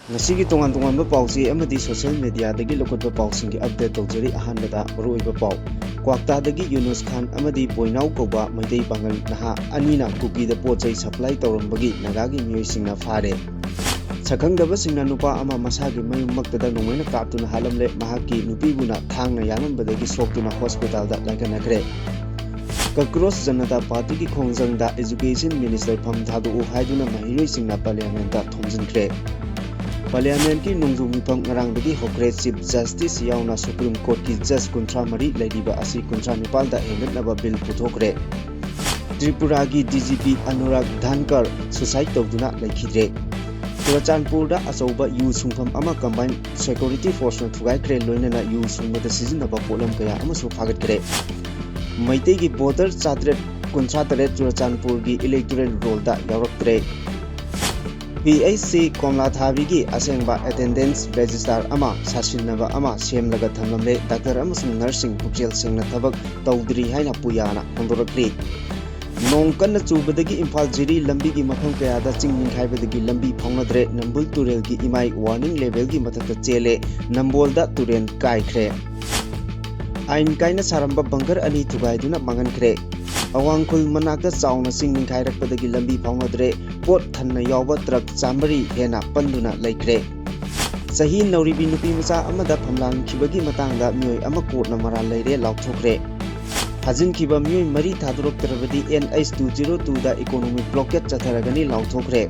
Ngasigi tongan tongan ba pausi amadi social media dagi lokot ba pausing gi update tawjari ahanbada maroi ba pau kwakta dagi Yunus Khan amadi Poinau koba maidei bangal naha anina kuki da pochai supply tawrambagi nagagi miyoi singna fare sakangdaba singna nupa ama masagi mayum maktada nongmaina kaptuna halamle mahaki nupibuna thangna yanambadagi soktuna hospital da laikanakre Kakros Janata Party ki khongjangda Education Minister Pham Thadu haiduna mahiroi singna parliament da thomjinkre Parliament ki nongjong mifam ngarangdagi hokre Chief Justice yauna Supreme Court ki Judge Kuntra Mari laidiba asi Kuntra Nepal da hengatnaba bill puthokre Tripura ki DGP Anurag Dhankar suicide tawduna laikhidre Churachandpur da achauba yu sungfam ama combined security force na thugaikre loinana yu sungbada sizinaba polam kaya amasu phagatkre Maitei ki voter chatret kuntra taret Churachandpur ki electoral roll da yauraktre PHC Komla Thabi ki asengba attendance register ama sasinaba ama semlaga thamlamle doctor amasung nursing pukjel singna thabak tawdri haina puyana hondorakri nongkan chubadagi Imphal Jiri lambi ki mafam kaya da chingning khaibadagi lambi phongnadre Nambul Turel ki imai warning level ki mathakta chele Nambol da turen kaikre Ain kaina saramba bangar ani thugaiduna mangankre Awangkhul manakta chauna singning khairakpadagi lambi phongnadre pot thanna yawba truck chambari hena panduna laikre Sahi nauribi nupi macha amada phamlang khibagi matangda mioi ama court na mara leire lauthokre Hazin kiba mioi mari thadurok tarabadi NH202 da economic blockade chatharagani lauthokre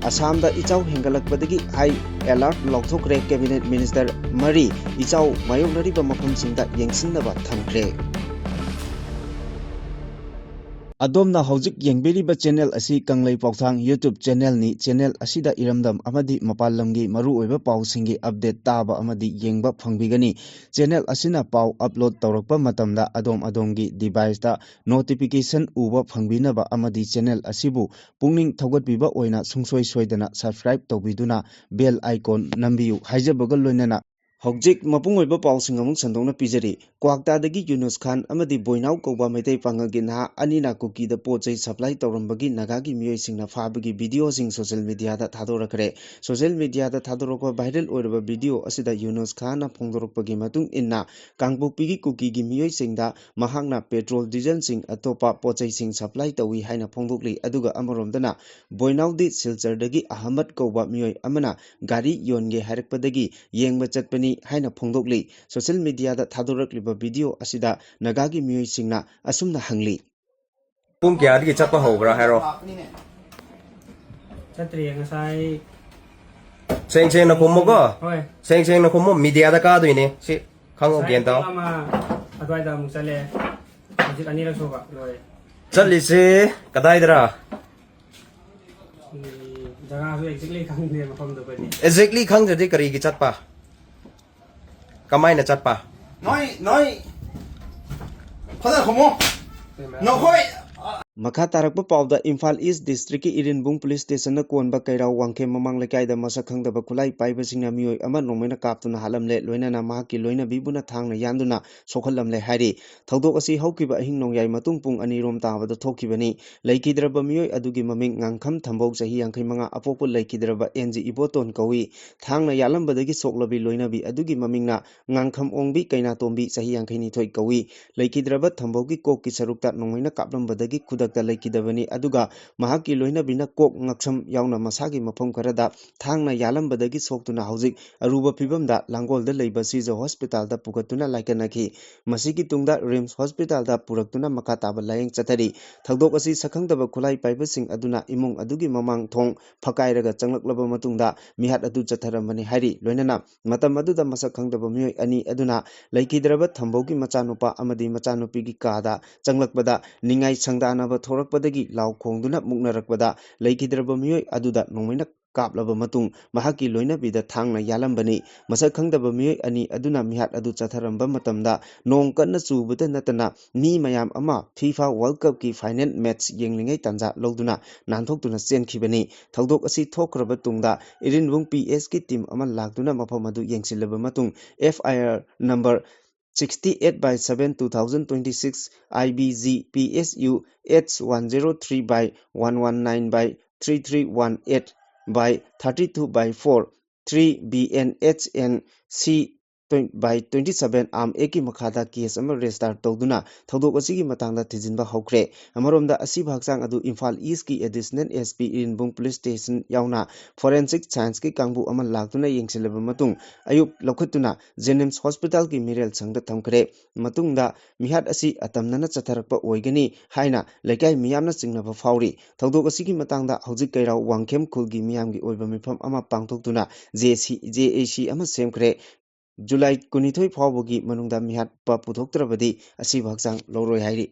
Assam da ichau hengalakpadagi high alert lauthokre cabinet minister Mari ichau mayonariba mafam singda yengsinnaba thamkre Adomna hojik yengberiba channel asi Kanglei Pauthang YouTube channel ni channel asida iramdam amadi mapalamgi maru oiba pausingi update taba amadi yengba phangbigani channel asina pau upload tawrakpa matamda adom-adomgi device da notification uba phangbinaba amadi channel asibu pungning thogatbiba oina sungsoi soidana subscribe tawbiduna bell icon nambiyu haijabaga loinana Hojik mapung oiba pausing amung sandongna pijari kwakta dagi Yunus Khan amadi Poinau koba maitei pangagi naha anina kuki da pochai supply tawrambagi nagagi miyoi singna fabagi video sing social media da thadorakre social media da thadorakwa viral oiraba video asida Yunus Khan na phongdorakpagi matung inna Kangpokpi kuki gi miyoi singda mahakna petrol diesel sing atopa pochai sing supply tawi haina phongdokli aduga amoromdana Poinau di Silchar dagi Ahmad koba miyoi amana gari yonge harakpadagi yengba chatpani haina phongdokli social media da thadorakliba video asida nagagi miyoi singna asumna hangli Pung kya di chapa hobra hero Chatri ngasai seng na kumo ko hoi seng na kumo media da ka doine si khango gen to ama adwai da musale ajit anira soba loi chali se kadai dra jaga su exactly khang ne mafam do bani exactly khang jadi kari gi chatpa kamai na chatpa nói thật là khủng không nó khôi Makha tarakpa pauda Imphal East District ki Irinbung Police Station na konba kairau wangkhe mamang lekai da masak khangdaba khulai paiba singna mioi ama nongmaina kaptuna halamle loinana mahaki loina bibuna thangna yanduna sokhalamle hairi thodok asi haukiba ahing nongyai matung pung ani rom tabada thokibani laikidraba mioi adugi maming ngangkham thambok sahi 85 apokpu laikidraba NG Iboton kawi thangna yalambadagi soklabi loinabi adugi mamingna ngangkham ongbi kaina tombi sahi 92 kawi laikidraba thamboki kokki sarukta nongmaina kaplambadagi kudak laikidabani aduga mahaki loina bina kok ngaksam yauna masagi mafam karada thangna yalambadagi soktuna hojik aruba pibamda langolda leiba sijo hospital da pugatuna laikanaki masigi tungda Rims hospital da puraktuna makataba layeng chathari thagdok asi sakhangdaba khulai paibasing aduna imung adugi mamang thong phakairaga changlaklaba matungda mihat adu chatharamani hari loinana matam aduda masak khangdaba mioi ani aduna laikidraba thambogi machanupa amadi machanupigi kada changlakpada ningai sangdana thorakpadagi law khongduna muknarakpada laikidraba mioi aduda nongmaina kaplaba matung mahaki loina bida thangna yalambani masak khangdaba mioi ani aduna mihat adu chatharamba matamda nong kanna chubada natana mi mayam ama FIFA World Cup ki final match yenglingai tanja loduna nanthokduna chenkhibani thodok asi thokraba tungda Irinbung PS ki team ama lakduna mafam adu yengsilaba matung FIR number 68/7 2026 IBG PSU H103/119/3318 by 32/4 3 BNHN C by 27 arm eki makhada case ama register tawduna thodok asigi matangda thijinba hokre amaromda asi bhaksang adu Imphal East ki additional SP Irinbung police station yauna forensic science ki kangbu ama laktuna yengsilaba matung ayuk lokhatuna Jenims hospital ki Mirel sangda thamkre matungda mihat asi atamnana chatharakpa oigani haina lekai miyamna singnaba fauri thodok asigi matangda hojik kairau wangkhem khulgi miyamgi oiba mifam ama pangthoktuna JAC ama semkre July 12 फावबगी मनुंगदा मिहात पा पुथोक्तरबदी असि भागसांग लौरोय हाइरि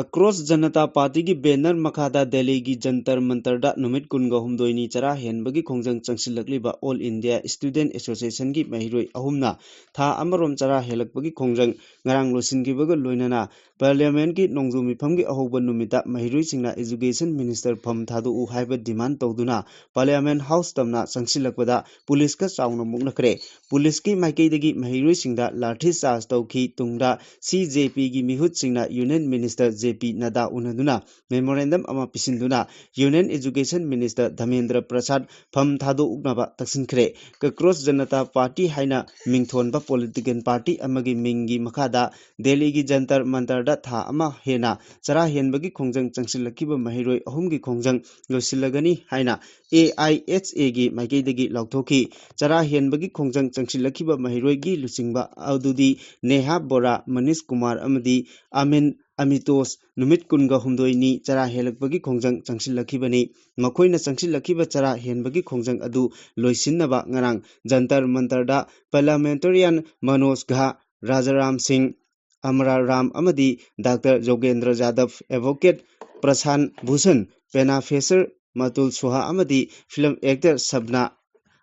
Across Janata Party की banner मखादा Delhi की जंतर मंतरदा नुमित कुनगा हुमदोइनी चरा हेनबगी खोंजंग चंगसिलकलिबा all India student association की महिरोय अहुमना था अमरोम चरा हेलकबगी खोंजंग ngarang losingibaga loinana parliament ki nongju mifam ki ahoba numita mahirui singna education minister pham thadu u haiba demand tawduna parliament house tamna changsilakpada police ka chauna muknakre police ki maikei dagi mahirui singda lathi charge tawki tungda CJP gi mihut singna union minister JP Nada unaduna memorandum ama pisinduna union education minister Dhamendra Prasad pham thadu uknaba taksinkre Across Janata Party haina mingthonba political party amagi mingi makhada Delhi की जंतर मंतरदा था अमा हेना चरा हेनबगी खोंजंग चंगसिलकिबा महिरोय अहुमगी खोंजंग लोसिलगनी हाइना AIHA की माइकेदगी लौथोकी चरा हेनबगी खोंजंग चंगसिलकिबा महिरोय गी लुसिंगबा अदुदी नेहा बोरा मनीष कुमार अमदी आमिन अमितोस नुमित कुनगा हुमदोइनी चरा हेलकबगी खोंजंग चंगसिलकिबनी मखोइना चंगसिलकिबा चरा हेनबगी खोंजंग अदु लोइसिनबा ngarang जंतर मंतरदा पार्लियामेंटेरियन मनोज घा Rajaram Singh, Amra Ram Amadi, Dr. Jogendra Jadhav, Advocate Prashan Bhushan, Pena Fesar, Matul Suha Amadi, film actor Sabna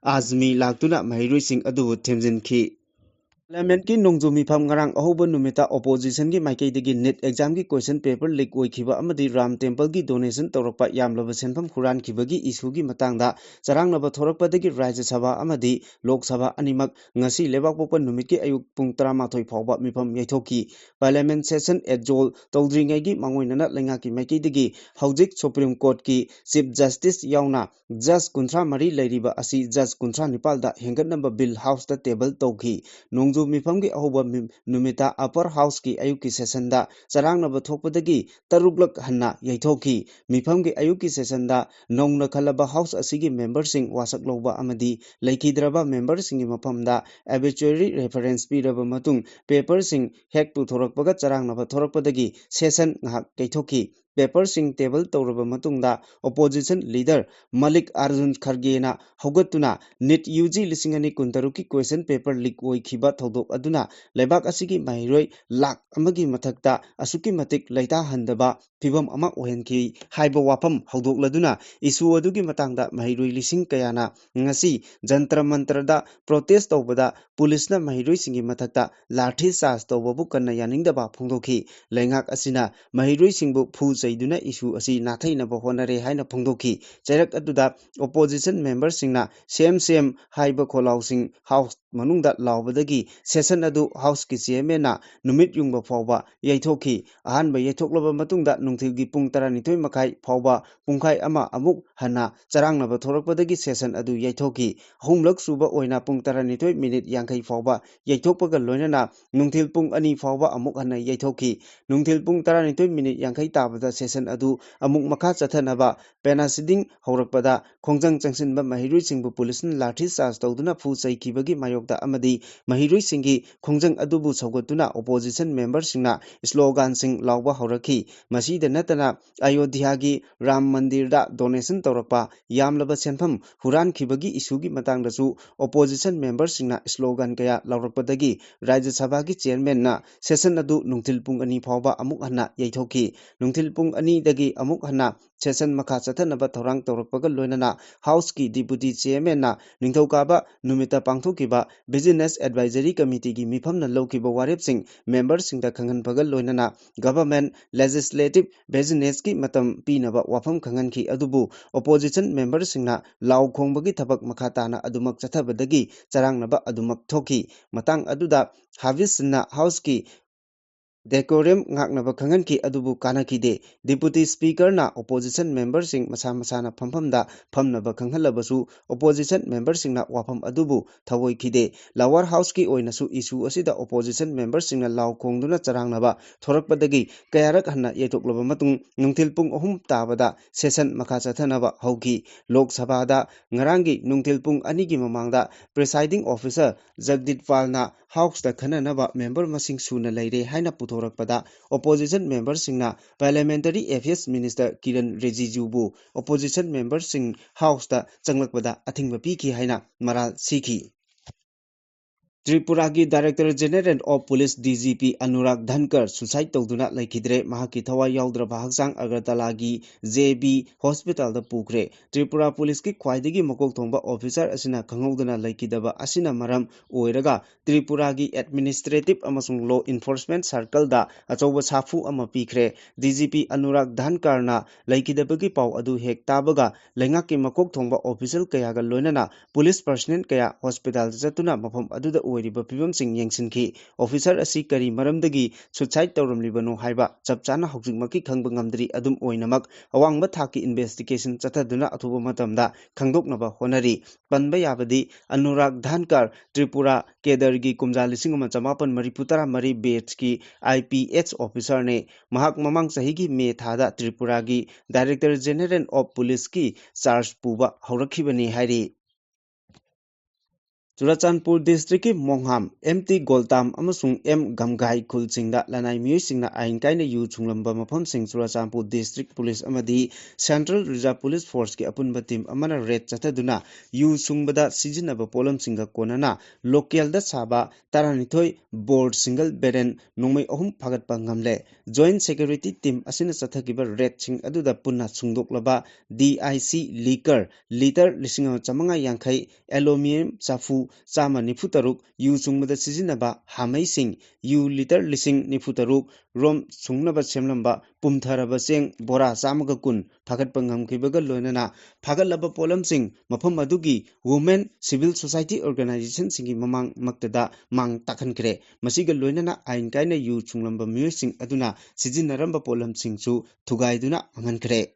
Azmi Laktuna Mahirui Singh Adu Temzin Ki. Parliament की नोंजुमी फम ngarang ahoba numita opposition की माइकई दगी net exam की question paper leak oikiba amadi Ram Temple की donation तौरपा यामलबा सेनफम हुरान खिबगी issue की matangda charangnaba thorakpadagi Rajya Sabha amadi Lok Sabha animak ngasi lebak popa numit की ayuk pung 13 phawba mifam yaithoki Parliament session adjourn tawdringai gi mangoinana lenga की माइकई दगी hojik Supreme Court की Chief Justice yauna Judge kunthra mari leiriba asi Judge kunthra nipal da hengatnaba bill house da table tawki nongju mifam ki ahoba numita upper house ki ayuki session da charangnaba thokpadagi taruklak hanna yaithoki mifam ki ayuki session da nongna khalaba house asigi member sing wasak loba amadi laikhidraba member sing gi mafam da obituary reference piraba matung paper sing hek pu thorakpaga charangnaba thorakpadagi session ngahak kaithoki paper sing table tawraba matungda opposition leader Malik Arjun Kharge na hogatuna NET UG lisingani kuntaruki question paper leak oikhiba thodok aduna lebak asigi mahiroi lak amagi mathakta asuki matik laita handaba phibam ama ohenki haiba wapam hodokladuna issue adugi matangda mahiroi lising kayana ngasi jantra mantra da protest tawbada police na mahiroi singi mathakta lathi charge tawbabu kanna yaningdaba phongdoki lengak asina mahiroi singbu phu chaiduna issue asi nathaina ba honare haina phongdoki chairak aduda opposition members singna same haiba kholau sing house manungda lawbadagi session adu house ki chairman na numit yungba phawba yaithoki ahan ba yaithoklaba matungda nungthilgi pung 12 makai phawba pungkhai ama amuk hana charangnaba thorakpadagi session adu yaithoki humlak suba oina pung 12 minute yangkai phawba yaithokpaga loinana nungthil pung 2 phawba amuk hana yaithoki nungthil pung 12 minute yangkai tabada session adu amuk makha chathanaba penasiding horakpada khongjang changsinba mahirui singbu police na lathi charge tawduna phu chaikibagi mayokda amadi mahirui singi khongjang adubu saugatuna opposition members singna slogan sing lawba horaki masida natana Ayodhya gi Ram Mandir da donation tawrakpa yamlaba senpham huran khibagi issue gi matang dasu opposition members singna slogan kaya lawrakpadagi Rajya Sabha gi chairman na session adu nungthil pung 2 phawba amuk hana yaithoki nungthil pung 2 dagi amuk hana session makha chathanaba thorang tawrakpaga loinana house ki deputy chairman na ningthokaba numita pangthokiba business advisory committee gi mifamna lawkiba warep sing members singda khangan pagal loinana government legislative business ki matam pinaba wafam khangan ki adubu opposition members singna law khongbagi thabak makha tana adumak chathabadagi charangnaba adumak thoki matang aduda havis na house ki decorum ngaknaba khanganki adubu kanakide deputy speaker na opposition member sing masa masana phamhamda phamnaba khanghalabsu opposition member sing na wafam adubu thawoi khide lower house ki oinasu issue asida opposition member sing na law khongduna charangnaba thorakpadagi kayarak hanna yetoklaba matung nungthil pung ahum tabada session makha chathanaba hauki lok sabha da ngarangi nungthil pung ani gi mamangda presiding officer jagdit palna house da khananaba member masing suna leire haina putorakpada opposition member singna parliamentary affairs minister Kiran Rijiju bu opposition member sing house da changlakpada athingba piki haina maral sikhi Tripura ki Director General of Police DGP Anurag Dhankar suicide tawduna laikhidre mahaki thawa yaudra haksang Agartala gi JB Hospital da pukre Tripura Police ki khwaidagi makok thongba officer asina khanghauduna laikidaba asina maram oiraga Tripura gi Administrative amasung Law Enforcement Circle da achauba safu ama pikre DGP Anurag Dhankar na laikidabagi pau adu hek tabaga laingak ki makok thongba official kaya ga loinana police personnel kaya hospital jatuna mafam aduda oiriba pibam sing yengsinki officer asi kari maramdagi suicide tawramlibano haiba chapchana hojingmaki khangba ngamdri adum oinamak awangba thaki investigation chathaduna athuba matamda khangdoknaba honari panba yabadi Anurag Dhankar Tripura Kedargi Kumja lising chamapan mariputara mari batch ki IPH officer ne mahak mamang sahigi me thada Tripura gi Director General of Police ki charge puba haurakibani hairi Churachandpur district ki Mongham MT Goltam amasung M Gamgai Khulsingda lanai miyosingna ain kaina yu chunglamba mafam sing Churachandpur district police amadi Central Reserve Police Force ki apunba team amana red chathaduna yu chungbada sijinaba polam singa konana local da saba taranithoi board single beren nongmai ahum phagatpa ngamle joint security team asina chathagiba red sing aduda punna chungdoklaba DIC liquor liter lisinga chamanga yankhai aluminum chafu Sama Nifutaruk, Yu Sungmada Sizinaba, Hamaising, Yu Liter Lissing Nifutaruk, Rom Sungnaba Semlamba, Pumtharaba Sing, Bora Samagakun, Pagat Pangam Kibaga Lonana, Pagalaba Polam Sing, Mapamadugi, Women Civil Society Organization Singi Mamang Maktada, Mang Takankre, Masiga Lonana, Ainkaina Yu Sunglamba Musing Aduna, Sizinaramba Polam Sing Su, Tugaiduna, Mangankre.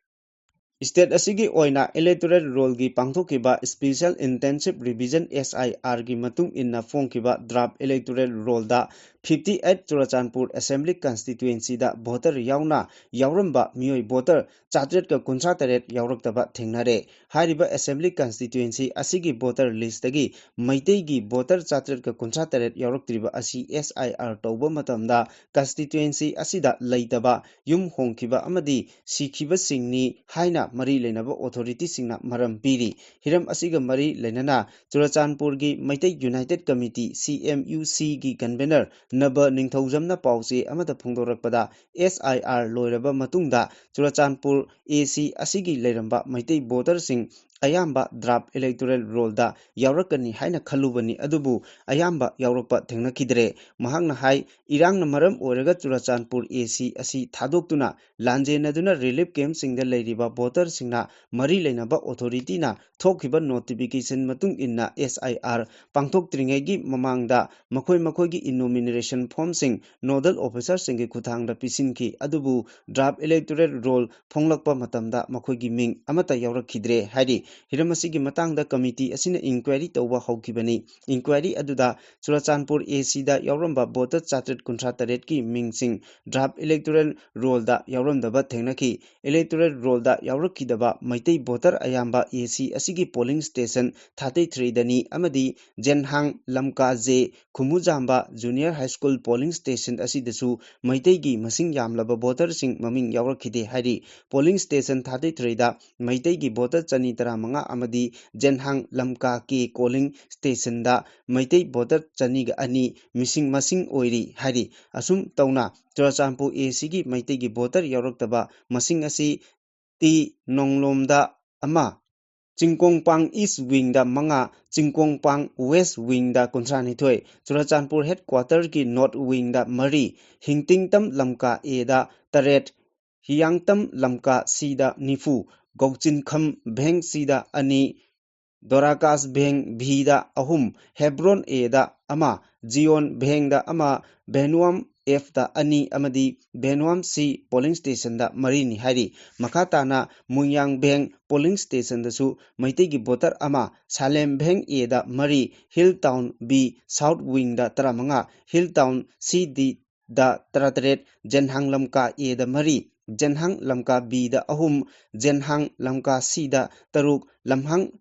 State asigi oina electoral roll gi pangthokiba special intensive revision SIR gi matung inna phongkiba draft electoral roll da 58 Churachandpur Assembly constituency da voter yauna yauramba mioi voter chatret ka kunsa taret yauraktaba thengnare hariba assembly constituency asigi voter list dagi maitei gi voter chatret ka kunsa taret yauraktriba asi SIR tawba matamda constituency asida leitaba yum hongkiba amadi sikhiba singni haina mari lenaba authority singna maram piri hiram asiga mari lenana Churachandpur gi Maitai United Committee CMUC gi convener Naba Ningthaujamna Pause amada phongdorakpada SIR loiraba matungda Churachandpur AC asigi leiramba Maitai voter sing ayamba draft electoral roll da yaurakani haina khalubani adubu ayamba yaurakpa thengnakidre mahangna hai irangna maram oiraga Churachandpur AC asi thadoktuna lanjenaduna relief camp singda leiriba voter singna mari leinaba authority na thokhiba notification matung inna SIR pangthoktriŋai gi mamangda makhoi gi nomination form sing nodal officer singi khuthangda pisinki adubu draft electoral roll phonglakpa matamda makhoi gi ming amata yaurakhidre hairi hiramasi gi matangda committee asina inquiry tawba hawkibani inquiry aduda Churachandpur AC da yauramba voter chartered contrataret ki ming sing draft electoral roll da yaurandaba thengnaki electoral roll da yaurakhidaba maitai voter ayamba AC asigi polling station 33 dani amadi Jenhang Lamka J Khumujamba Junior High School polling station asidasu maitai gi masing yamlaba voter sing maming yaurakhide hari polling station 33 da maitai gi voter chani taramanga amadi Jenhang Lamka K polling station da maitai voter chani ga ani missing masing oiri hari asum tauna Churachandpur AC gi maitai gi voter yauraktaba masing asi ti nonglomda ama Chingkongpang East Wing da manga Chingkongpang West Wing da Kuntranithoi Churachandpur headquarter ki North Wing da mari Hingtingtam Lamka A da taret Hiyangtam Lamka C da nifu Gokchinkham Bheng C da ani Dorakas Bheng B da ahum Hebron A da ama Zion Bheng da ama Benuam F da ani amadi Benwam C polling station da mari ni hari makatana Mungyang Beng polling station da su maitei gi voter ama Salem Beng A da mari Hilltown B South Wing da taramanga Hilltown C da taratret Jenhang Lamka A da mari Jenhang Lamka B da ahum Jenhang Lamka C da taruk Lamhang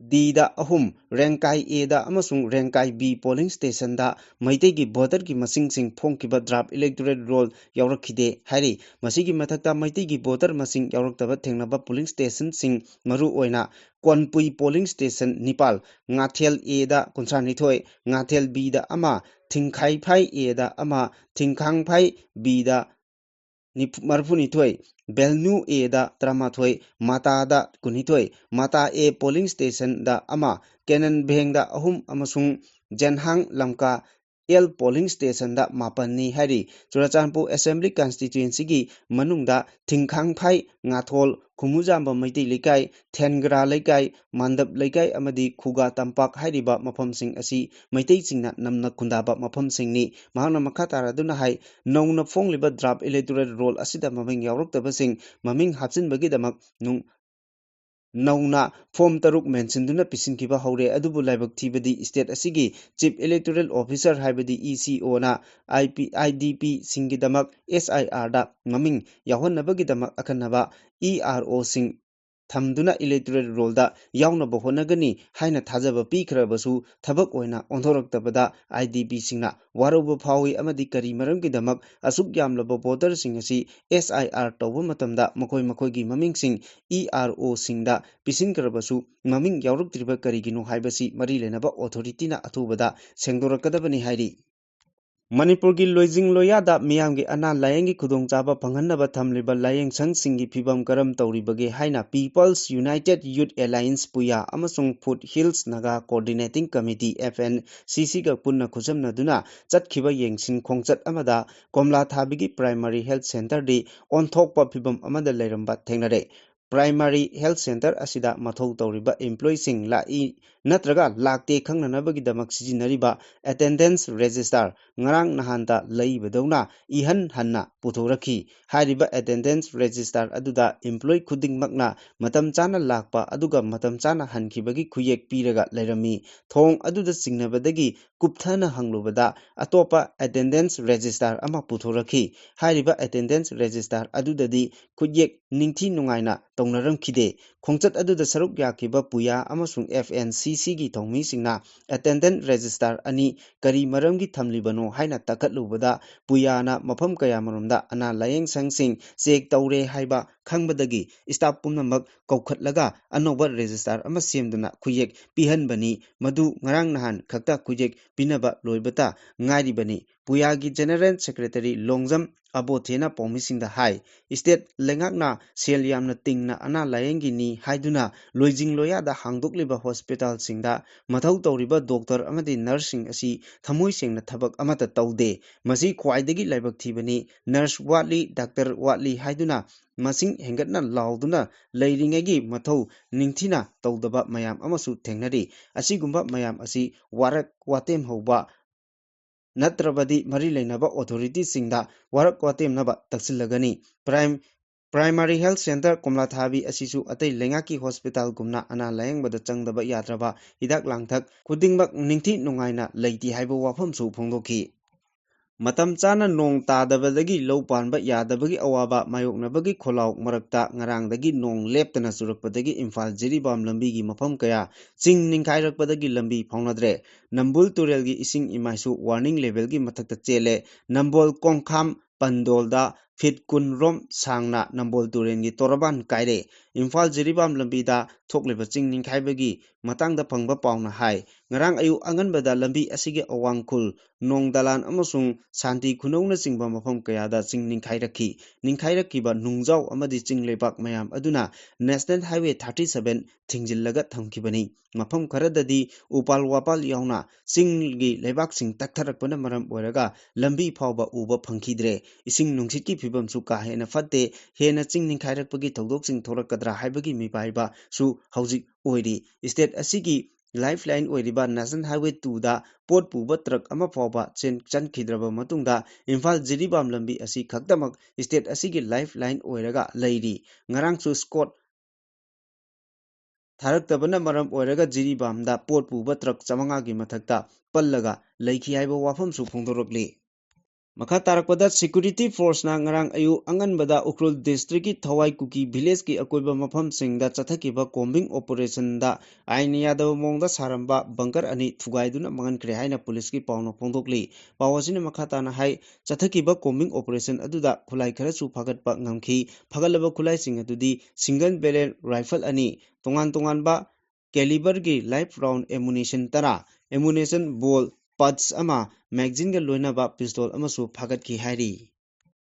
D da ahum Rengkai A da amasung Rengkai B polling station da maitei gi voter gi masing sing phongkiba draft electoral roll yaurakhide hari masigi mathakta maitei gi voter masing yauraktaba thengnaba polling station sing maru oina Konpui polling station Nipal Ngathel A da Kunsranithoi Ngathel B da ama Thingkhai Phai A da ama Thingkhang Phai B da Marfunithoi Belnu A da Tramathoi Mata da Kunithoi Mata A polling station da ama Kenan Beng da ahum amasung Jenhang Lamka L polling station da Mapani hari Churachandpur assembly constituency gi manungda Thingkhang Phai Ngathol Khumujamba Maitei Lekai Thengra Lekai Mandap Lekai amadi Khuga Tampak hariba mafamsing asi Maitei chingna namna khundaba mafamsing ni mahana makhatara duna hai nauna fongliba draft electoral roll asida maming yauraktaba maming hapsinbagi damak nung nauna form taruk mention pisinkiba haure adubu laibak thibadi state asigi chief electoral officer haibadi ECO na IDP singi damak SIR da maming yahonnabagi damak akanaba ERO sing thamduna electoral roll da yaunaba honagani haina thajaba pikhrabasu thabak oina onthoraktabada IDP singna waroba phawi amadi kari maramgi damak asuk yamlaba voter sing asi SIR tawba matamda makoi gi maming sing ERO singda pisinkrabasu maming yauruktriba karigino haibasi mari lenaba authority na athubada sengdorakadabani hairi Manipur gi loijing loyada miyamgi ana layengi khudongchaba phanghanaba thamliba layeng sangsingi phibam karam tawribage haina People's United Youth Alliance Puya amasung Foothills Naga Coordinating Committee FNCC ga punna khujamnaduna chatkhiba yengsin khongchat amada Komla Thabigi Primary Health Center di onthokpa phibam amada leiramba thengnare Primary Health Center asida mathau tawriba employees sing lai natraga lakte khangnanabagi damak sijinariba attendance register ngarang nahanda leibadawna ihan hanna puthoraki hariba attendance register aduda employee khuding makna matam chana lakpa aduga matam chana hankibagi khuyek piraga leirami thong aduda singnabadagi kupthana hanglubada atopa attendance register ama puthoraki hariba attendance register adudadi khuyek ningthi nungaina tongnaramkhide khongchat aduda saruk yakiba puya amasung FNCC gi thongmi singna attendance register ani kari maramgi thamlibano haina takatlubada puyana mafam kaya marumda ana layeng sangsing check tawre haiba khangbadagi staff pumnamak kaukhatlaga anoba register ama semduna khuyek pihanbani madu ngarang nahan khakta khuyek pinaba loibata ngairibani puyagi general secretary longjam abothena pomisingda hai state lengakna sel yamna tingna ana layengi ni haiduna loijing loyada hangdokliba hospital singda mathau tawriba doctor amadi nursing asi thamoi sengna thabak amata tawde masi khwaidagi laibak thibani nurse watli doctor watli haiduna masing hengatna lauduna leiringegi mathau ningthina tawdaba mayam amasu thengnari asigumba mayam asi warak watem hoba Natrabadi Mari Lainaba authority singda warak watem naba taksilagani Primary Health Center Komla Thabi asisu atai lengaki hospital gumna ana layeng bada changdaba yadraba hidak langthak kudingbak ningthi nungaina leiti haiba wafam su phongdoki Matam chana nong tadabadagi low panba yadabagi awaba mayoknabagi kholauk marakta ngarangdagi nong leptana surakpadagi Imphal Jiribam lambigi mafam kaya ching ningkhairakpadagi lambi phaunadre Nambul Turelgi ising imaisu warning levelgi mathakta chele Nambol Kongkham Pandolda Fit Kun Rom Sangna Nambol Turengi Toraban Kaire Imphal Jiribam lambida thokleba ching ningkhaibagi matangda phangba pauna hai ngarang ayu anganbada lambi asige awangkhul nong dalan amasung Santi Khunongna chingba mafam kayada ching ningkhairakkiba nungjau amadi chinglepak mayam aduna National Highway 37 thingjillaga thamkibani mafam kharadadi upal wapal yauna chinggi lebak sing taktharakpana maram oiraga lambi phawba uba phangkhidre ising nungsitki phibam su ka hena fatte hena ching ningkhairakpagi thodok sing thorakadra haibagi mipaiba su haujik oiri state asigi lifeline oiriba National Highway 2 da port puba truck ama fawba chan khidraba matungda Imphal Jiribam lambi asi khaktamak state asigi lifeline oiraga leiri ngarang chu Scott Tharaktabana maram oiraga Jiribam da port puba truck chamanga gi mathakta pallaga leikhi haiba wafam su phongdorokli Makha tarakpada security force na ngarang ayu anganbada Ukhrul district ki Thawai Kuki village ki akoiba mafam singda chathakiba combing operation da ainiya da mongda saramba bunker ani thugaiduna mangan kre haina police ki pawna phongdokli pawasina makha tana hai chathakiba combing operation aduda khulai khara chu phagatpa ngamkhi phagalaba khulai sing adudi single barrel rifle ani tongan ba caliber gi live round ammunition tara ammunition ball pads ama magazine ga loina ba pistol ama su phagat ki hairi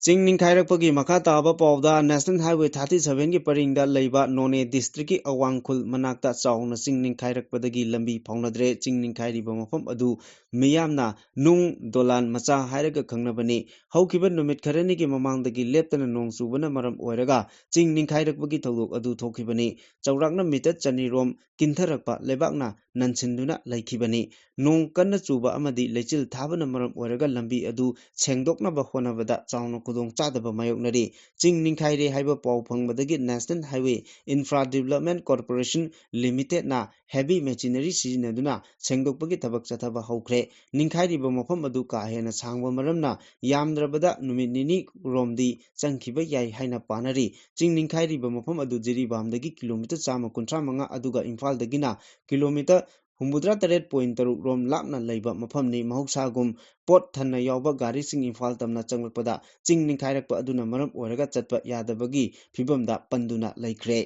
Chingning Khairakpagi Makha Taba Pawda National Highway 37 ki paringda leiba None district ki Awangkhul manakta chauna Chingning Khairakpadagi lambi phaunadre Chingning Khairiba mafam adu miyamna nung dolan macha hairaga khangnabani haukiba numit kharani ki mamangdagi leptana nong subana maram oiraga Chingning Khairakpagi thodok adu thokibani chawrakna meter chani rom kintharakpa lebakna nansinduna laikibani nong kanna chuba amadi lechil thabana maram oiraga lambi adu sengdokna ba honabada chauna kudong chadaba mayoknari Chingning Khairi haiba paw phangbadagi National Highway Infra Development Corporation Limited na heavy machinery sizinaduna sengdokpagi thabak chathaba haukre ningkhairiba mafam adu ka hena sangba maramna yamdrabada numit nini romdi changkhiba yai haina panari Chingning Khairiba mafam adu Jiribamdagi kilometer 135 aduga Imphal dagina kilometer 73.3 rom lapna leiba mafamni mahoksagum pot thanna yawba gari sing Imphal tamna changlakpada Chingning Khairakpa aduna maram oiraga chatpa yadabagi phibamda panduna laikre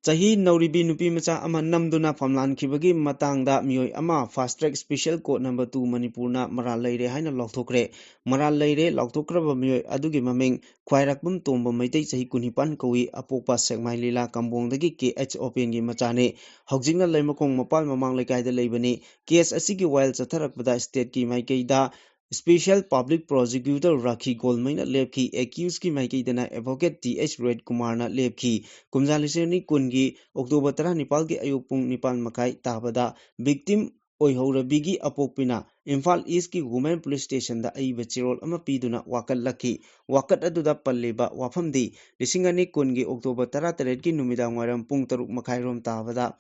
Chahi Nauribi Nupi Macha ama namduna famlan khibagi matangda mioi ama fast track special court number 2 Manipurna Maral leire haina lokthokre Maral leire lokthokraba mioi adugi maming khwairakbum tomba maitai chahi kunipan kawi apokpa sekmai lila kambongdagi KH Open gi machane hogjingna leimakong mapal mamang lekai da leibani case asigi while chatharakpada state ki maikeida Special Public Prosecutor Rakhi Golmaina Lepki accused ki maikeidana advocate TH Red Kumarna Lepki kumjaliseni kungi October 19 ki ayupung nipal makai tabada victim oihorabigi apokpina Imphal East ki Women Police Station da aiba chirol ama piduna wakat laki wakat aduda palleba wafamdi lisingani kungi October 13 ki numidang waram pung 3 makai rom tabada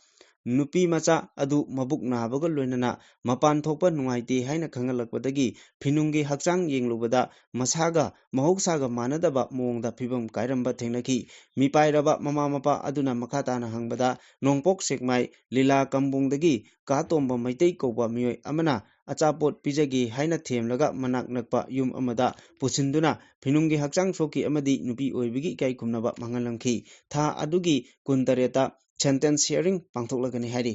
Nupi macha adu mabuk nabaga loinana mapan thokpa nungaite haina khangalakpadagi phinungi hakchang yenglubada masaga mahoksaga manadaba mongda phibam kairamba thengnaki mipairaba mama mapa aduna makhatana hangbada nongpok sekmai lila kambongdagi ka tomba maitei koba mioi amana achapot pijagi haina themlaga manak nakpa yum amada pusinduna phinungi hakchang soki amadi nupi oibigi kai khumnaba mangalamki tha adugi kuntareta sentence hearing pangthoklagani hari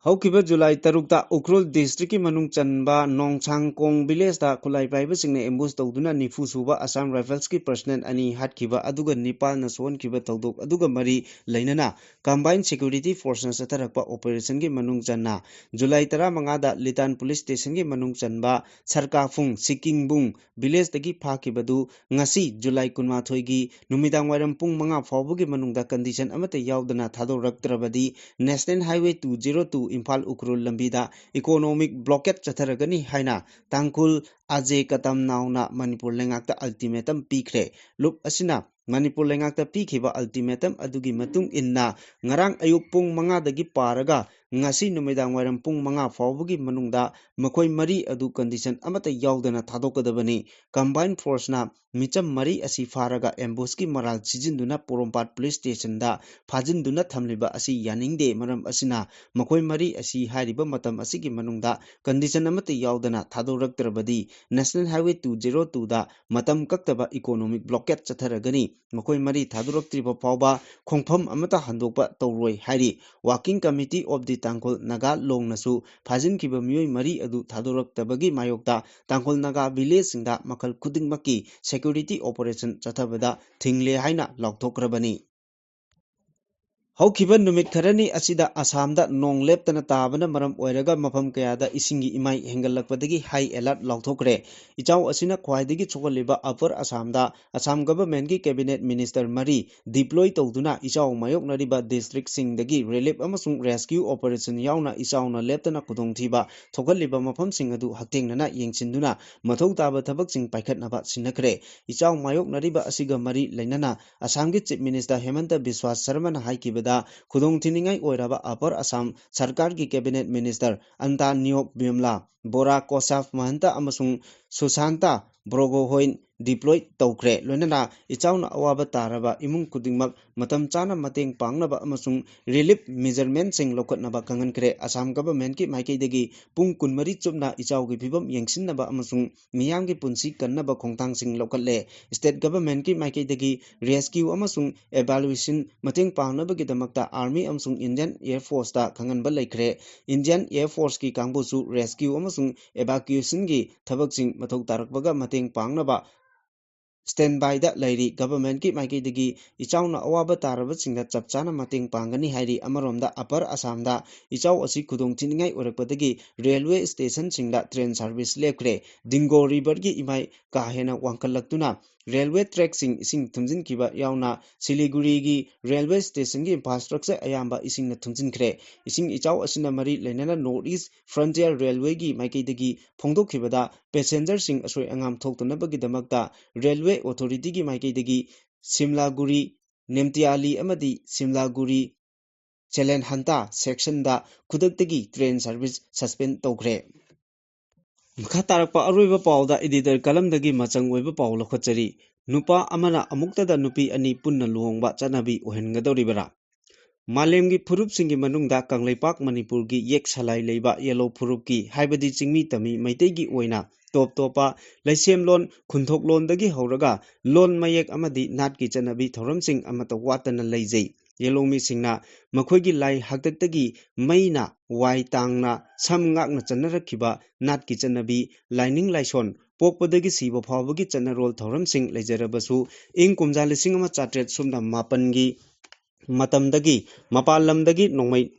Haukiba July 3 ta Ukhrul district ki manung chanba Nongchangkong village ta khulai paiba singne ambush tawduna nifu suba Assam Rifles ki personnel ani hatkiba aduga Nepal na son kiba tawdok aduga mari lainana combined security forces atarakpa operation ki manung channa July 15 da Litan police station ki manung chanba Sarkafung Sikingbung village tagi phakibadu ngasi July 18 gi numidang wairam pung 5 fawbugi manungda condition amate yaudana thadoraktrabadi National Highway 202 Imphal Ukhrul lambida economic blockade chatharagani haina tangkul aje katam nauna Manipur lengakta ultimatum pikre lup asina Manipur lengakta pikhiba ultimatum adugi matung inna ngarang ayuk pung 5 dagi paraga ngasi numidang wairam pung 5 fawbugi manungda makhoi mari adu condition amata yaudana thadokadabani combined force na micham mari asi faraga ambush ki maral sijinduna Porompat police station da phajinduna thamliba asi yaningde maram asina makhoi mari asi hariba matam asigi manungda condition amata yaudana thadoraktrabadi National Highway 202 da matam kaktaba economic blockade chatharagani makhoi mari thadoroktriba pawba khongpham amata handokpa tawroi hari working committee of the Tangkol Naga long nasu phajin kiba mioi mari adu thadoroktabagi mayokta Tangkol Naga village singda makal khudingmaki security operation chathabada thingle haina lokthokrabani ꯍꯧꯈꯤꯕ ꯅꯨꯃꯤꯠ ꯈꯔꯅꯤ ꯑꯁꯤꯗ ꯑꯁꯥꯝꯗ ꯅꯣꯡ ꯂꯦꯞꯇꯅ ꯇꯥꯕꯅ ꯃꯔꯝ ꯑꯣꯏꯔꯒ ꯃꯐꯝ ꯀꯌꯥꯗ ꯏꯁꯤꯡꯒꯤ ꯏꯃꯥꯏ ꯍꯦꯟꯒꯠꯂꯛꯄꯗꯒꯤ ꯍꯥꯏ ꯑꯦꯂꯔꯠ ꯂꯥꯎꯊꯣꯛꯈ꯭ꯔꯦ ꯏꯆꯥꯎ ꯑꯁꯤꯅ ꯈ꯭ꯋꯥꯏꯗꯒꯤ ꯁꯣꯛꯍꯜꯂꯤꯕ ꯑꯄꯔ ꯑꯁꯥꯝꯗ ꯑꯁꯥꯝ ꯒꯚꯔꯟꯃꯦꯟꯠꯀꯤ ꯀꯦꯕꯤꯅꯦꯠ ꯃꯤꯅꯤꯁꯇꯔ 3 ꯗꯤꯄ꯭ꯂꯣꯏ ꯇꯧꯗꯨꯅ ꯏꯆꯥꯎ ꯃꯥꯌꯣꯛꯅꯔꯤꯕ ꯗꯤꯁꯇ꯭ꯔꯤꯛꯁꯤꯡꯗꯒꯤ ꯔꯤꯂꯤꯐ ꯑꯃꯁꯨꯡ ꯔꯦꯁꯀ꯭ꯌꯨ ꯑꯣꯄꯔꯦꯁꯟ ꯌꯥꯎꯅ ꯏꯆꯥꯎꯅ ꯂꯦꯞꯇꯅ ꯈꯨꯗꯣꯡꯊꯤꯕ ꯊꯣꯛꯍꯜꯂꯤꯕ ꯃꯐꯝꯁꯤꯡ ꯑꯗꯨ ꯍꯛꯊꯦꯡꯅꯅ ꯌꯦꯡꯁꯤꯟꯗꯨꯅ ꯃꯊꯧ ꯇꯥꯕ ꯊꯕꯛꯁꯤꯡ ꯄꯥꯏꯈꯠꯅꯕ ꯁꯤꯟꯅꯈ꯭ꯔꯦ ꯏꯆꯥꯎ ꯃꯥꯌꯣꯛꯅꯔꯤꯕ ꯑꯁꯤꯒ ꯃꯔꯤ ꯂꯩꯅꯅ ꯑꯁꯥꯝꯒꯤ ꯆꯤꯐ ꯃꯤꯅꯤꯁꯇꯔ ꯍꯦꯃꯟꯇ ꯕꯤꯁ꯭ꯋꯥ ꯁꯔꯃꯅ ꯍꯥꯏꯈꯤꯕꯗ ꯈꯨꯗꯣꯡꯊꯤꯅꯤꯡꯉꯥꯏ ꯑꯣꯏꯔꯕ ꯑꯄꯔ ꯑꯁꯥꯝ ꯁꯔꯀꯥꯔꯒꯤ ꯀꯦꯕꯤꯅꯦꯠ ꯃꯤꯅꯤꯁꯇꯔ ꯑꯟꯇꯥ ꯅꯤꯌꯣꯛ ꯕꯤꯝꯂꯥ ꯕꯣꯔꯥ ꯀꯣꯁꯥꯐ ꯃꯍꯟꯇ ꯑꯃꯁꯨꯡ ꯁꯨꯁꯥꯟꯇ ꯕ꯭ꯔꯣꯒꯣꯍꯣꯏꯟ ꯗꯤꯄ꯭ꯂꯣꯏ ꯇꯧꯈ꯭ꯔꯦ ꯂꯣꯏꯅꯅ ꯏꯆꯥꯎꯅ ꯑꯋꯥꯕ ꯇꯥꯔꯕ ꯏꯃꯨꯡ ꯈꯨꯗꯤꯡꯃꯛ ꯃꯇꯝ ꯆꯥꯅ ꯃꯇꯦꯡ ꯄꯥꯡꯅꯕ ꯑꯃꯁꯨꯡ ꯔꯤꯂꯤꯐ ꯃꯦꯖꯔꯃꯦꯟꯠꯁꯤꯡ ꯂꯧꯈꯠꯅꯕ ꯈꯪꯍꯟꯈ꯭ꯔꯦ ꯑꯁꯥꯝ ꯒꯚꯔꯟꯃꯦꯟꯠꯀꯤ ꯃꯥꯏꯀꯩꯗꯒꯤ ꯄꯨꯡ 24 ꯆꯨꯞꯅ ꯏꯆꯥꯎꯒꯤ ꯐꯤꯚꯝ ꯌꯦꯡꯁꯤꯟꯅꯕ ꯑꯃꯁꯨꯡ ꯃꯤꯌꯥꯝꯒꯤ ꯄꯨꯟꯁꯤ ꯀꯟꯅꯕ ꯈꯣꯡꯊꯥꯡꯁꯤꯡ ꯂꯧꯈꯠꯂꯦ ꯁ꯭ꯇꯦꯠ ꯒꯚꯔꯟꯃꯦꯟꯠꯀꯤ ꯃꯥꯏꯀꯩꯗꯒꯤ ꯔꯦꯁꯀ꯭ꯌꯨ ꯑꯃꯁꯨꯡ ꯑꯦꯚꯥꯂꯨꯑꯦꯁꯟ ꯃꯇꯦꯡ ꯄꯥꯡꯅꯕꯒꯤꯗꯃꯛꯇ ꯑꯥꯔꯃꯤ ꯑꯃꯁꯨꯡ ꯏꯟꯗꯤꯌꯟ ꯑꯦꯌꯔ ꯐꯣꯔꯁꯇ ꯈꯪꯍꯟꯕ ꯂꯩꯈ꯭ꯔꯦ ꯏꯟꯗꯤꯌꯟ ꯑꯦꯌꯔ ꯐꯣꯔꯁꯀꯤ ꯀꯥꯡꯕꯨꯁꯨ ꯔꯦꯁꯀ꯭ꯌꯨ ꯑꯃꯁꯨꯡ ꯑꯦꯚꯥꯀ꯭ꯌꯨꯑꯦꯁꯟꯒꯤ ꯊꯕꯛꯁꯤꯡ ꯃꯊꯧ ꯇꯥꯔꯛꯄꯒ ꯃꯇꯦꯡ ꯄꯥꯡꯅꯕ ꯁ꯭ꯇꯦꯟꯕꯥꯏꯗ ꯂꯩꯔꯤ ꯒꯚꯔꯟꯃꯦꯟꯠꯀꯤ ꯃꯥꯏꯀꯩꯗꯒꯤ ꯏꯆꯥꯎꯅ ꯑꯋꯥꯕ ꯇꯥꯔꯕꯁꯤꯡꯗ ꯆꯞ ꯆꯥꯅ ꯃꯇꯦꯡ ꯄꯥꯡꯒꯅꯤ ꯍꯥꯏꯔꯤ ꯑꯃꯔꯣꯝꯗ ꯑꯄꯔ ꯑꯁꯥꯝꯗ ꯏꯆꯥꯎ ꯑꯁꯤ ꯈꯨꯗꯣꯡꯊꯤꯅꯤꯡꯉꯥꯏ ꯑꯣꯏꯔꯛꯄꯗꯒꯤ ꯔꯦꯜꯋꯦ ꯁ꯭ꯇꯦꯁꯟꯁꯤꯡꯗ ꯇ꯭ꯔꯦꯟ ꯁꯔꯚꯤꯁ ꯂꯦꯞꯈ꯭ꯔꯦ ꯗꯤꯡꯒꯣ ꯔꯤꯚꯔꯒꯤ ꯏꯃꯥꯏ ꯀꯥ ꯍꯦꯟꯅ ꯋꯥꯡꯈꯠꯂꯛꯇꯨꯅ ꯔꯦꯜꯋꯦ ꯇ꯭ꯔꯦꯛꯁꯤꯡ ꯏꯁꯤꯡ ꯊꯨꯝꯖꯤꯟꯈꯤꯕ ꯌꯥꯎꯅ ꯁꯤꯂꯤꯒꯨꯔꯤꯒꯤ ꯔꯦꯜꯋꯦ ꯁ꯭ꯇꯦꯁꯟꯒꯤ ꯏꯟꯐ꯭ꯔꯥꯁ꯭ꯇ꯭ꯔꯛꯆꯔ ꯑꯌꯥꯝꯕ ꯏꯁꯤꯡꯅ ꯊꯨꯝꯖꯤꯟꯈ꯭ꯔꯦ ꯏꯁꯤꯡ ꯏꯆꯥꯎ ꯑꯁꯤꯅ ꯃꯔꯤ ꯂꯩꯅꯅ ꯅꯣꯔꯊ ꯏꯁꯠ ꯐ꯭ꯔꯟꯇꯤꯌꯔ ꯔꯦꯜꯋꯦꯒꯤ ꯃꯥꯏꯀꯩꯗꯒꯤ ꯐꯣꯡꯗꯣꯛꯈꯤꯕꯗ ꯄꯦꯁꯦꯟꯖꯔꯁꯤꯡ ꯑꯁꯣꯏ ꯑꯉꯥꯝ ꯊꯣꯛꯇꯅꯕꯒꯤꯗꯃꯛꯇ ꯔꯦꯜꯋꯦ ꯑꯣꯊꯣꯔꯤꯇꯤꯒꯤ ꯃꯥꯏꯀꯩꯗꯒꯤ ꯁꯤꯝꯂꯥꯒꯨꯔꯤ ꯅꯦꯝꯇꯤꯌꯥꯂꯤ ꯑꯃꯗꯤ ꯁꯤꯝꯂꯥꯒꯨꯔꯤ ꯆꯦꯂꯦꯟꯍꯟꯇꯥ ꯁꯦꯛꯁꯟꯗ ꯈꯨꯗꯛꯇꯒꯤ ꯇ꯭ꯔꯦꯟ ꯁꯔꯚꯤꯁ ꯁꯁꯄꯦꯟ ꯇꯧꯈ꯭ꯔꯦ ꯃꯈꯥ ꯇꯥꯔꯛꯄ ꯑꯔꯣꯏꯕ ꯄꯥꯎꯗ ꯏꯗꯤꯇꯔ ꯀꯂꯝꯗꯒꯤ ꯃꯆꯪ ꯑꯣꯏꯕ ꯄꯥꯎ ꯂꯧꯈꯠꯆꯔꯤ ꯅꯨꯄꯥ ꯑꯃꯅ ꯑꯃꯨꯛꯇꯗ ꯅꯨꯄꯤ ꯑꯅꯤ ꯄꯨꯟꯅ ꯂꯨꯍꯣꯡꯕ ꯆꯠꯅꯕꯤ ꯑꯣꯏꯍꯟꯒꯗꯧꯔꯤꯕꯔꯥ ꯃꯥꯂꯦꯝꯒꯤ ꯐꯨꯔꯨꯞꯁꯤꯡꯒꯤ ꯃꯅꯨꯡꯗ ꯀꯪꯂꯩꯄꯥꯛ ꯃꯅꯤꯄꯨꯔꯒꯤ ꯌꯦꯛ ꯁꯂꯥꯏ ꯂꯩꯕ ꯌꯦꯜꯂꯣ ꯐꯨꯔꯨꯞꯀꯤ ꯍꯥꯏꯕꯗꯤ ꯆꯤꯡꯃꯤ ꯇꯝꯃꯤ ꯃꯩꯇꯩꯒꯤ ꯑꯣꯏꯅ ꯇꯣꯞ ꯇꯣꯞꯄ ꯂꯩꯁꯦꯝꯂꯣꯟ ꯈꯨꯟꯊꯣꯛꯂꯣꯟꯗꯒꯤ ꯍꯧꯔꯒ ꯂꯣꯟ ꯃꯌꯦꯛ ꯑꯃꯗꯤ ꯅꯥꯠꯀꯤ ꯆꯠꯅꯕꯤ ꯊꯧꯔꯝꯁꯤꯡ ꯑꯃꯠꯇ ꯋꯥꯠꯇꯅ ꯂꯩꯖꯩ ꯌꯦꯜꯂꯣꯡꯃꯤꯁꯤꯡꯅ ꯃꯈꯣꯏꯒꯤ ꯂꯥꯏ ꯍꯥꯛꯇꯛꯇꯒꯤ ꯃꯩꯅ ꯋꯥꯏ ꯇꯥꯡꯅ ꯁꯝ ꯉꯥꯛꯅ ꯆꯠꯅꯔꯛꯈꯤꯕ ꯅꯥꯠꯀꯤ ꯆꯠꯅꯕꯤ ꯂꯥꯏꯅꯤꯡ ꯂꯥꯏꯁꯣꯟ ꯄꯣꯛꯄꯗꯒꯤ ꯁꯤꯕ ꯐꯥꯎꯕꯒꯤ ꯆꯠꯅꯔꯣꯜ ꯊꯧꯔꯝꯁꯤꯡ ꯂꯩꯖꯔꯕꯁꯨ ꯏꯪ ꯀꯨꯝꯖꯥ 1907 ꯃꯇꯝꯗꯒꯤ ꯃꯄꯥꯟ ꯂꯝꯗꯒꯤ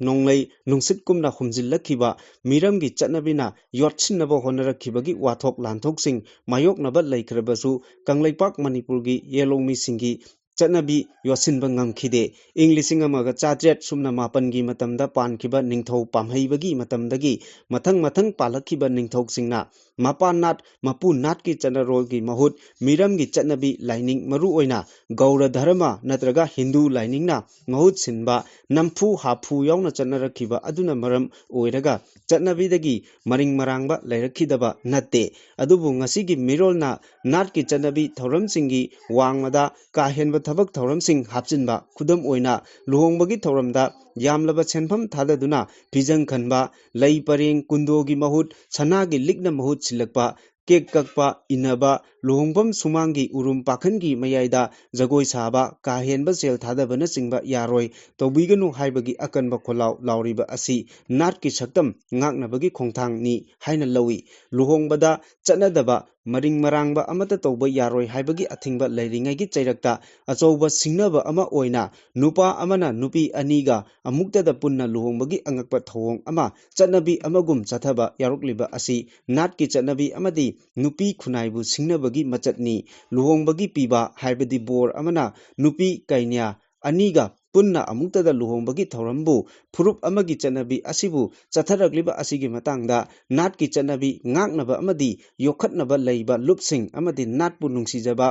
ꯅꯣꯡꯂꯩ ꯅꯨꯡꯁꯤꯠꯀꯨꯝꯅ ꯍꯨꯝꯖꯤꯜꯂꯛꯈꯤꯕ ꯃꯤꯔꯝꯒꯤ ꯆꯠꯅꯕꯤꯅ ꯌꯣꯠꯁꯤꯟꯅꯕ ꯍꯣꯠꯅꯔꯛꯈꯤꯕꯒꯤ ꯋꯥꯊꯣꯛ ꯂꯥꯟꯊꯣꯛꯁꯤꯡ ꯃꯥꯌꯣꯛꯅꯕ ꯂꯩꯈ꯭ꯔꯕꯁꯨ ꯀꯪꯂꯩꯄꯥꯛ ꯃꯅꯤꯄꯨꯔꯒꯤ ꯌꯦꯜꯂꯣꯡꯃꯤꯁꯤꯡꯒꯤ ꯆꯠꯅꯕꯤ ꯌꯣꯠꯁꯤꯟꯕ ꯉꯝꯈꯤꯗꯦ ꯏꯪ 1907 ꯃꯇꯝꯗ ꯄꯥꯟꯈꯤꯕ ꯅꯤꯡꯊꯧ ꯄꯥꯝꯍꯩꯕꯒꯤ ꯃꯇꯝꯗꯒꯤ ꯃꯊꯪ ꯄꯥꯜꯂꯛꯈꯤꯕ ꯅꯤꯡꯊꯧꯁꯤꯡꯅ ꯃꯄꯥ ꯅꯥꯠ ꯃꯄꯨ ꯅꯥꯠꯀꯤ ꯆꯠꯅꯔꯣꯜꯒꯤ ꯃꯍꯨꯠ ꯃꯤꯔꯝꯒꯤ ꯆꯠꯅꯕꯤ ꯂꯥꯏꯅꯤꯡ ꯃꯔꯨꯑꯣꯏꯅ ꯒꯧꯔ ꯙꯔꯃ ꯅꯠꯇ꯭ꯔꯒ ꯍꯤꯟꯗꯨ ꯂꯥꯏꯅꯤꯡꯅ ꯃꯍꯨꯠ ꯁꯤꯟꯕ ꯅꯝꯐꯨ ꯍꯥꯐꯨ ꯌꯥꯎꯅ ꯆꯠꯅꯔꯛꯈꯤꯕ ꯑꯗꯨꯅ ꯃꯔꯝ ꯑꯣꯏꯔꯒ ꯆꯠꯅꯕꯤꯗꯒꯤ ꯃꯔꯤꯡ ꯃꯔꯥꯡꯕ ꯂꯩꯔꯛꯈꯤꯗꯕ ꯅꯠꯇꯦ ꯑꯗꯨꯕꯨ ꯉꯁꯤꯒꯤ ꯃꯤꯔꯣꯜꯅ ꯅꯥꯠꯀꯤ ꯆꯠꯅꯕꯤ ꯊꯧꯔꯝꯁꯤꯡꯒꯤ ꯋꯥꯡꯃꯗ ꯀꯥ ꯍꯦꯟꯕ ꯊꯕꯛ ꯊꯧꯔꯝꯁꯤꯡ ꯍꯥꯞꯆꯤꯟꯕ ꯈꯨꯗꯝ ꯑꯣꯏꯅ ꯂꯨꯍꯣꯡꯕꯒꯤ ꯊꯧꯔꯝꯗ ꯌꯥꯝꯂꯕ ꯁꯦꯟꯐꯝ ꯊꯥꯗꯗꯨꯅ ꯐꯤꯖꯪ ꯈꯟꯕ ꯂꯩ ꯄꯔꯦꯡ ꯀꯨꯟꯗꯣꯒꯤ ꯃꯍꯨꯠ ꯁꯅꯥꯒꯤ ꯂꯤꯛꯅ ꯃꯍꯨꯠ ꯁꯤꯜꯂꯛꯄ ꯀꯦꯛ ꯀꯛꯄ ꯏꯟꯅꯕ ꯂꯨꯍꯣꯡꯐꯝ ꯁꯨꯃꯥꯡꯒꯤ ꯎꯔꯨꯝ ꯄꯥꯈꯟꯒꯤ ꯃꯌꯥꯏꯗ ꯖꯒꯣꯏ ꯁꯥꯕ ꯀꯥ ꯍꯦꯟꯕ ꯁꯦꯜ ꯊꯥꯗꯕꯅꯆꯤꯡꯕ ꯌꯥꯔꯣꯏ ꯇꯧꯕꯤꯒꯅꯨ ꯍꯥꯏꯕꯒꯤ ꯑꯀꯟꯕ ꯈꯣꯜꯂꯥꯎ ꯂꯥꯎꯔꯤꯕ ꯑꯁꯤ ꯅꯥꯠꯀꯤ ꯁꯛꯇꯝ ꯉꯥꯛꯅꯕꯒꯤ ꯈꯣꯡꯊꯥꯡꯅꯤ ꯍꯥꯏꯅ ꯂꯧꯏ ꯂꯨꯍꯣꯡꯕꯗ ꯆꯠꯅꯗꯕ ꯃꯔꯤꯡ ꯃꯔꯥꯡꯕ ꯑꯃꯠꯇ ꯇꯧꯕ ꯌꯥꯔꯣꯏ ꯍꯥꯏꯕꯒꯤ ꯑꯊꯤꯡꯕ ꯂꯩꯔꯤꯉꯩꯒꯤ ꯆꯩꯔꯛꯇ ꯑꯆꯧꯕ ꯁꯤꯡꯅꯕ ꯑꯃ ꯑꯣꯏꯅ ꯅꯨꯄꯥ ꯑꯃꯅ ꯅꯨꯄꯤ ꯑꯅꯤꯒ ꯑꯃꯨꯛꯇꯗ ꯄꯨꯟꯅ ꯂꯨꯍꯣꯡꯕꯒꯤ ꯑꯉꯛꯄ ꯊꯧꯑꯣꯡ ꯑꯃ ꯆꯠꯅꯕꯤ ꯑꯃꯒꯨꯝ ꯆꯠꯊꯕ ꯌꯥꯎꯔꯛꯂꯤꯕ ꯑꯁꯤ ꯅꯥꯠꯀꯤ ꯆꯠꯅꯕꯤ ꯑꯃꯗꯤ ꯅꯨꯄꯤ ꯈꯨꯟꯅꯥꯏꯕꯨ ꯁꯤꯡꯅꯕꯒꯤ ꯃꯆꯠꯅꯤ ꯂꯨꯍꯣꯡꯕꯒꯤ ꯄꯤꯕ ꯍꯥꯏꯕꯗꯤ ꯕꯣꯔ ꯑꯃꯅ ꯅꯨꯄꯤ ꯀꯩꯅ꯭ꯌꯥ ꯑꯅꯤꯒ ꯄꯨꯟꯅ ꯑꯃꯨꯛꯇꯗ ꯂꯨꯍꯣꯡꯕꯒꯤ ꯊꯧꯔꯝꯕꯨ ꯐꯨꯔꯨꯞ ꯑꯃꯒꯤ ꯆꯠꯅꯕꯤ ꯑꯁꯤꯕꯨ ꯆꯠꯊꯔꯛꯂꯤꯕ ꯑꯁꯤꯒꯤ ꯃꯇꯥꯡꯗ ꯅꯥꯠꯀꯤ ꯆꯠꯅꯕꯤ ꯉꯥꯛꯅꯕ ꯑꯃꯗꯤ ꯌꯣꯛꯈꯠꯅꯕ ꯂꯩꯕ ꯂꯨꯞꯁꯤꯡ ꯑꯃꯗꯤ ꯅꯥꯠꯄꯨ ꯅꯨꯡꯁꯤꯖꯕ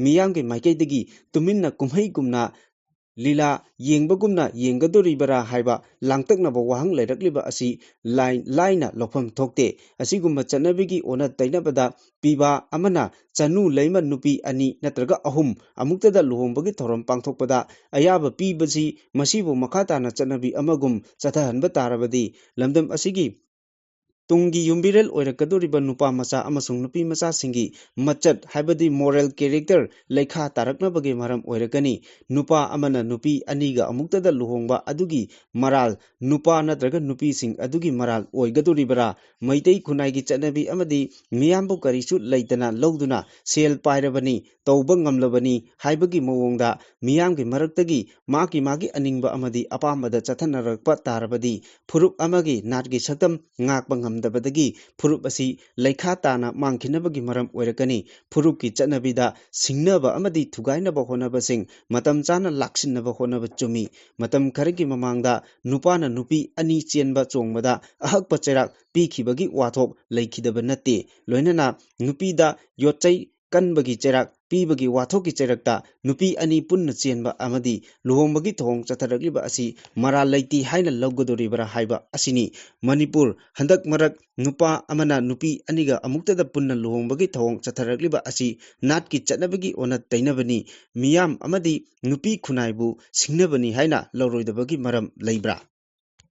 ꯃꯤꯌꯥꯝꯒꯤ ꯃꯥꯏꯀꯩꯗꯒꯤ ꯇꯨꯃꯤꯟꯅ ꯀꯨꯝꯍꯩꯒꯨꯝꯅ ꯂꯤꯂꯥ ꯌꯦꯡꯕꯒꯨꯝꯅ ꯌꯦꯡꯒꯗꯣꯔꯤꯕꯔꯥ ꯍꯥꯏꯕ ꯂꯥꯡꯇꯛꯅꯕ ꯋꯥꯍꯪ ꯂꯩꯔꯛꯂꯤꯕ ꯑꯁꯤ ꯂꯥꯏꯅ ꯂꯧꯐꯝ ꯊꯣꯛꯇꯦ ꯑꯁꯤꯒꯨꯝꯕ ꯆꯠꯅꯕꯤꯒꯤ ꯑꯣꯟꯅ ꯇꯩꯅꯕꯗ ꯄꯤꯕꯥ ꯑꯃꯅ ꯆꯅꯨ ꯂꯩꯃ ꯅꯨꯄꯤ ꯑꯅꯤ ꯅꯠꯇ꯭ꯔꯒ ꯑꯍꯨꯝ ꯑꯃꯨꯛꯇꯗ ꯂꯨꯍꯣꯡꯕꯒꯤ ꯊꯧꯔꯝ ꯄꯥꯡꯊꯣꯛꯄꯗ ꯑꯌꯥꯕ ꯄꯤꯕꯁꯤ ꯃꯁꯤꯕꯨ ꯃꯈꯥ ꯇꯥꯅ ꯆꯠꯅꯕꯤ ꯑꯃꯒꯨꯝ ꯆꯠꯊꯍꯟꯕ ꯇꯥꯔꯕꯗꯤ ꯂꯝꯗꯝ ꯑꯁꯤꯒꯤ ꯇꯨꯡꯒꯤ ꯌꯨꯝꯕꯤꯔꯦꯜ ꯑꯣꯏꯔꯛꯀꯗꯧꯔꯤꯕ ꯅꯨꯄꯥ ꯃꯆꯥ ꯑꯃꯁꯨꯡ ꯅꯨꯄꯤ ꯃꯆꯥꯁꯤꯡꯒꯤ ꯃꯆꯠ ꯍꯥꯏꯕꯗꯤ ꯃꯣꯔꯦꯜ ꯀꯦꯔꯦꯛꯇꯔ ꯂꯩꯈꯥ ꯇꯥꯔꯛꯅꯕꯒꯤ ꯃꯔꯝ ꯑꯣꯏꯔꯛꯀꯅꯤ ꯅꯨꯄꯥ ꯑꯃꯅ ꯅꯨꯄꯤ ꯑꯅꯤꯒ ꯑꯃꯨꯛꯇꯗ ꯂꯨꯍꯣꯡꯕ ꯑꯗꯨꯒꯤ ꯃꯔꯥꯜ ꯅꯨꯄꯥ ꯅꯠꯇ꯭ꯔꯒ ꯅꯨꯄꯤꯁꯤꯡ ꯑꯗꯨꯒꯤ ꯃꯔꯥꯜ ꯑꯣꯏꯒꯗꯧꯔꯤꯕꯔꯥ ꯃꯩꯇꯩ ꯈꯨꯟꯅꯥꯏꯒꯤ ꯆꯠꯅꯕꯤ ꯑꯃꯗꯤ ꯃꯤꯌꯥꯝꯕꯨ ꯀꯔꯤꯁꯨ ꯂꯩꯇꯅ ꯂꯧꯗꯨꯅ ꯁꯦꯜ ꯄꯥꯏꯔꯕꯅꯤ ꯇꯧꯕ ꯉꯝꯂꯕꯅꯤ ꯍꯥꯏꯕꯒꯤ ꯃꯑꯣꯡꯗ ꯃꯤꯌꯥꯝꯒꯤ ꯃꯔꯛꯇꯒꯤ ꯃꯥꯒꯤ ꯑꯅꯤꯡꯕ ꯑꯃꯗꯤ ꯑꯄꯥꯝꯕꯗ ꯆꯠꯊꯅꯔꯛꯄ ꯇꯥꯔꯕꯗꯤ ꯐꯨꯔꯨꯞ ꯑꯃꯒꯤ ꯅꯥꯠꯀꯤ ꯁꯛꯇꯝ ꯉꯥꯛꯄ ꯉꯝꯗꯕꯗꯒꯤ ꯐꯨꯔꯨꯞ ꯑꯁꯤ ꯂꯩꯈꯥ ꯇꯥꯅ ꯃꯥꯡꯈꯤꯅꯕꯒꯤ ꯃꯔꯝ ꯑꯣꯏꯔꯛꯀꯅꯤ ꯐꯨꯔꯨꯞꯀꯤ ꯆꯠꯅꯕꯤꯗ ꯁꯤꯡꯅꯕ ꯑꯃꯗꯤ ꯊꯨꯒꯥꯏꯅꯕ ꯍꯣꯠꯅꯕꯁꯤꯡ ꯃꯇꯝ ꯆꯥꯅ ꯂꯥꯛꯁꯤꯟꯅꯕ ꯍꯣꯠꯅꯕ ꯆꯨꯝꯃꯤ ꯃꯇꯝ ꯈꯔꯒꯤ ꯃꯃꯥꯡꯗ ꯅꯨꯄꯥꯅ ꯅꯨꯄꯤ ꯑꯅꯤ ꯆꯦꯟꯕ ꯆꯣꯡꯕꯗ ꯑꯍꯛꯄ ꯆꯩꯔꯥꯛ ꯄꯤꯈꯤꯕꯒꯤ ꯋꯥꯊꯣꯛ ꯂꯩꯈꯤꯗꯕ ꯅꯠꯇꯦ ꯂꯣꯏꯅꯅ ꯅꯨꯄꯤꯗ ꯌꯣꯠꯆꯩ ꯀꯟꯕꯒꯤ ꯆꯩꯔꯥꯛ ꯄꯤꯕꯒꯤ ꯋꯥꯊꯣꯛꯀꯤ ꯆꯩꯔꯛꯇ ꯅꯨꯄꯤ ꯑꯅꯤ ꯄꯨꯟꯅ ꯆꯦꯟꯕ ꯑꯃꯗꯤ ꯂꯨꯍꯣꯡꯕꯒꯤ ꯊꯧꯑꯣꯡ ꯆꯠꯊꯔꯛꯂꯤꯕ ꯑꯁꯤ ꯃꯔꯥꯜ ꯂꯩꯇꯦ ꯍꯥꯏꯅ ꯂꯧꯒꯗꯧꯔꯤꯕꯔꯥ ꯍꯥꯏꯕ ꯑꯁꯤꯅꯤ ꯃꯅꯤꯄꯨꯔ ꯍꯟꯗꯛ ꯃꯔꯛ ꯅꯨꯄꯥ ꯑꯃꯅ ꯅꯨꯄꯤ ꯑꯅꯤꯒ ꯑꯃꯨꯛꯇꯗ ꯄꯨꯟꯅ ꯂꯨꯍꯣꯡꯕꯒꯤ ꯊꯧꯑꯣꯡ ꯆꯠꯊꯔꯛꯂꯤꯕ ꯑꯁꯤ ꯅꯥꯠꯀꯤ ꯆꯠꯅꯕꯤꯒꯤ ꯑꯣꯟꯅ ꯇꯩꯅꯕꯅꯤ ꯃꯤꯌꯥꯝ ꯑꯃꯗꯤ ꯅꯨꯄꯤ ꯈꯨꯟꯅꯥꯏꯕꯨ ꯁꯤꯡꯅꯕꯅꯤ ꯍꯥꯏꯅ ꯂꯧꯔꯣꯏꯗꯕꯒꯤ ꯃꯔꯝ ꯂꯩꯕ꯭ꯔꯥ